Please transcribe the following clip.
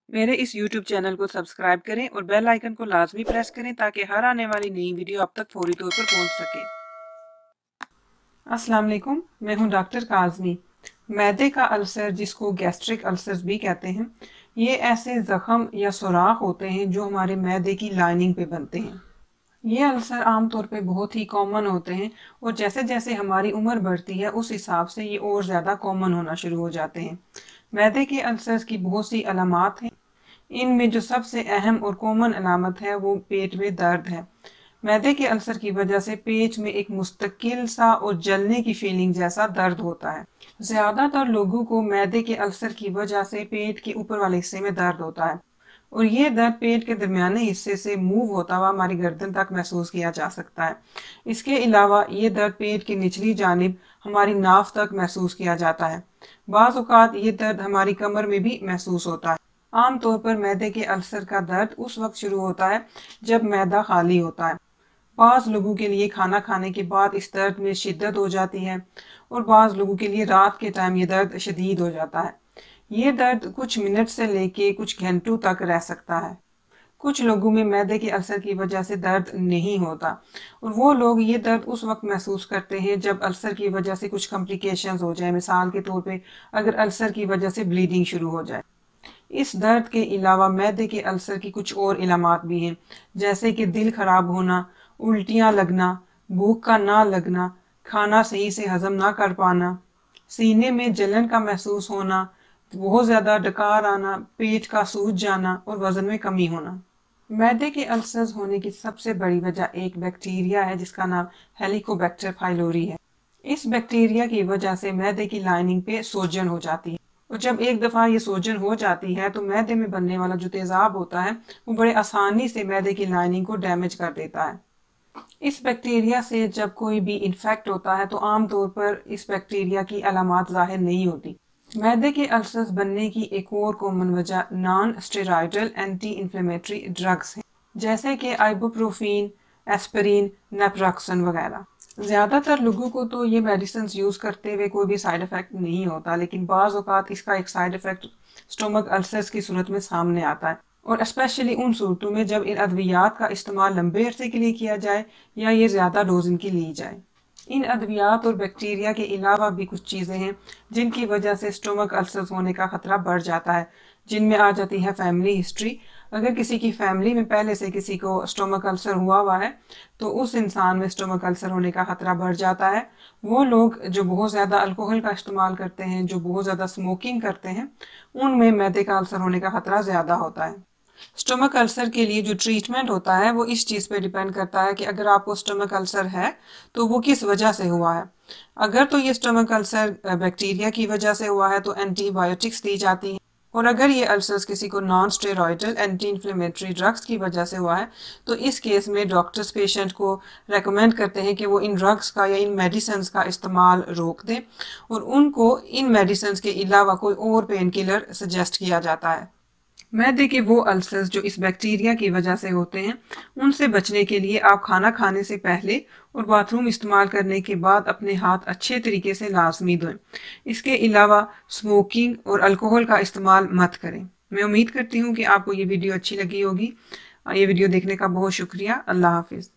میرے اس YouTube channel کو subscribe کریں اور بیل آئیکن کو لازمی پریس کریں تاکہ ہر آنے والی نئی ویڈیو آپ تک فوری طور پر پہنچ سکے۔ السلام علیکم، میں ہوں ڈاکٹر کاظمی۔ معدے کا السر، جس کو گیسٹرک السرز بھی کہتے ہیں، یہ ایسے زخم یا سوراخ ہوتے ہیں جو ہمارے معدے کی لائننگ پہ بنتے ہیں۔ یہ السر عام طور پہ بہت ہی کامن ہوتے ہیں اور جیسے جیسے ہماری عمر بڑھتی ہے اس حساب سے یہ اور زیادہ کامن ہونا شروع ہو جاتے ہیں۔ معدے کے السرز کی بہت سی علامات ہیں۔ ان میں جو سب سے اہم اور کامن علامت ہے وہ پیٹ میں درد ہے۔ معدے کے السر کی وجہ سے پیٹ میں ایک مستقل سا اور جلنے کی فیلنگ جیسا درد ہوتا ہے۔ زیادہ تر لوگوں کو معدے کے السر کی وجہ سے پیٹ کے اوپر والے حصے میں درد ہوتا ہے اور یہ درد پیٹ کے درمیانے حصے سے موو ہوتا ہوا ہماری گردن تک محسوس کیا جا سکتا ہے۔ اس کے علاوہ یہ درد پیٹ کی نچلی جانب ہماری ناف تک محسوس کیا جاتا ہے۔ بعض اوقات یہ درد ہماری کمر میں بھی محسوس ہوتا ہے۔ عام طور پر معدے کے السر کا درد اس وقت شروع ہوتا ہے جب معدہ خالی ہوتا ہے۔ بعض لوگوں کے لیے کھانا کھانے کے بعد اس درد میں شدت ہو جاتی ہے اور بعض لوگوں کے لیے رات کے ٹائم یہ درد شدید ہو جاتا ہے۔ یہ درد کچھ منٹ سے لے کے کچھ گھنٹوں تک رہ سکتا ہے۔ کچھ لوگوں میں معدے کے السر کی وجہ سے درد نہیں ہوتا اور وہ لوگ یہ درد اس وقت محسوس کرتے ہیں جب السر کی وجہ سے کچھ کمپلیکیشنز ہو جائیں۔ مثال کے طور پہ اگر السر کی وجہ سے بلیڈنگ شروع ہو جائے۔ اس درد کے علاوہ معدے کے السر کی کچھ اور علامات بھی ہیں، جیسے کہ دل خراب ہونا، الٹیاں لگنا، بھوک کا نہ لگنا، کھانا صحیح سے ہضم نہ کر پانا، سینے میں جلن کا محسوس ہونا، بہت زیادہ ڈکار آنا، پیٹ کا سوج جانا اور وزن میں کمی ہونا۔ معدے کے السرز ہونے کی سب سے بڑی وجہ ایک بیکٹیریا ہے جس کا نام ہیلیکوبیکٹر پائلوری ہے۔ اس بیکٹیریا کی وجہ سے معدے کی لائننگ پہ سوجن ہو جاتی ہے اور جب ایک دفعہ یہ سوجن ہو جاتی ہے تو معدے میں بننے والا جو تیزاب ہوتا ہے وہ بڑے آسانی سے معدے کی لائننگ کو ڈیمیج کر دیتا ہے۔ اس بیکٹیریا سے جب کوئی بھی انفیکٹ ہوتا ہے تو عام طور پر اس بیکٹیریا کی علامات ظاہر نہیں ہوتی۔ معدے کے السرز بننے کی ایک اور کامن وجہ نان اسٹیرائڈل اینٹی انفلیمیٹری ڈرگز ہیں، جیسے کہ آئبوپروفین، ایسپرین، نیپراکسن وغیرہ۔ زیادہ تر لوگوں کو تو یہ میڈیسنز یوز کرتے ہوئے کوئی بھی سائیڈ افیکٹ نہیں ہوتا، لیکن بعض اوقات اس کا ایک سائیڈ افیکٹ سٹومک السرز کی صورت میں سامنے آتا ہے، اور اسپیشلی ان صورتوں میں جب ان ادویات کا استعمال لمبے عرصے کے لیے کیا جائے یا یہ زیادہ ڈوزن کی لی جائے۔ ان ادویات اور بیکٹیریا کے علاوہ بھی کچھ چیزیں ہیں جن کی وجہ سے سٹومک السرز ہونے کا خطرہ بڑھ جاتا ہے، جن میں آ جاتی ہے فیملی ہسٹری۔ اگر کسی کی فیملی میں پہلے سے کسی کو سٹومک السر ہوا ہے تو اس انسان میں سٹومک السر ہونے کا خطرہ بڑھ جاتا ہے۔ وہ لوگ جو بہت زیادہ الکوہل کا استعمال کرتے ہیں، جو بہت زیادہ سموکنگ کرتے ہیں، ان میں معدے کا السر ہونے کا خطرہ زیادہ ہوتا ہے۔ سٹومک السر کے لیے جو ٹریٹمنٹ ہوتا ہے وہ اس چیز پہ ڈیپینڈ کرتا ہے کہ اگر آپ کو سٹومک السر ہے تو وہ کس وجہ سے ہوا ہے۔ اگر تو یہ سٹومک السر بیکٹیریا کی وجہ سے ہوا ہے تو اینٹی بایوٹکس دی جاتی ہیں، اور اگر یہ السرز کسی کو نان اسٹیرائڈل اینٹی انفلیمیٹری ڈرگز کی وجہ سے ہوا ہے تو اس کیس میں ڈاکٹرز پیشنٹ کو ریکمینڈ کرتے ہیں کہ وہ ان ڈرگز کا یا ان میڈیسنز کا استعمال روک دیں اور ان کو ان میڈیسنز کے علاوہ کوئی اور پین کلر سجیسٹ کیا جاتا ہے۔ معدے کے وہ السرز جو اس بیکٹیریا کی وجہ سے ہوتے ہیں، ان سے بچنے کے لیے آپ کھانا کھانے سے پہلے اور باتھ روم استعمال کرنے کے بعد اپنے ہاتھ اچھے طریقے سے لازمی دھوئیں۔ اس کے علاوہ سموکنگ اور الکوہل کا استعمال مت کریں۔ میں امید کرتی ہوں کہ آپ کو یہ ویڈیو اچھی لگی ہوگی۔ یہ ویڈیو دیکھنے کا بہت شکریہ۔ اللہ حافظ۔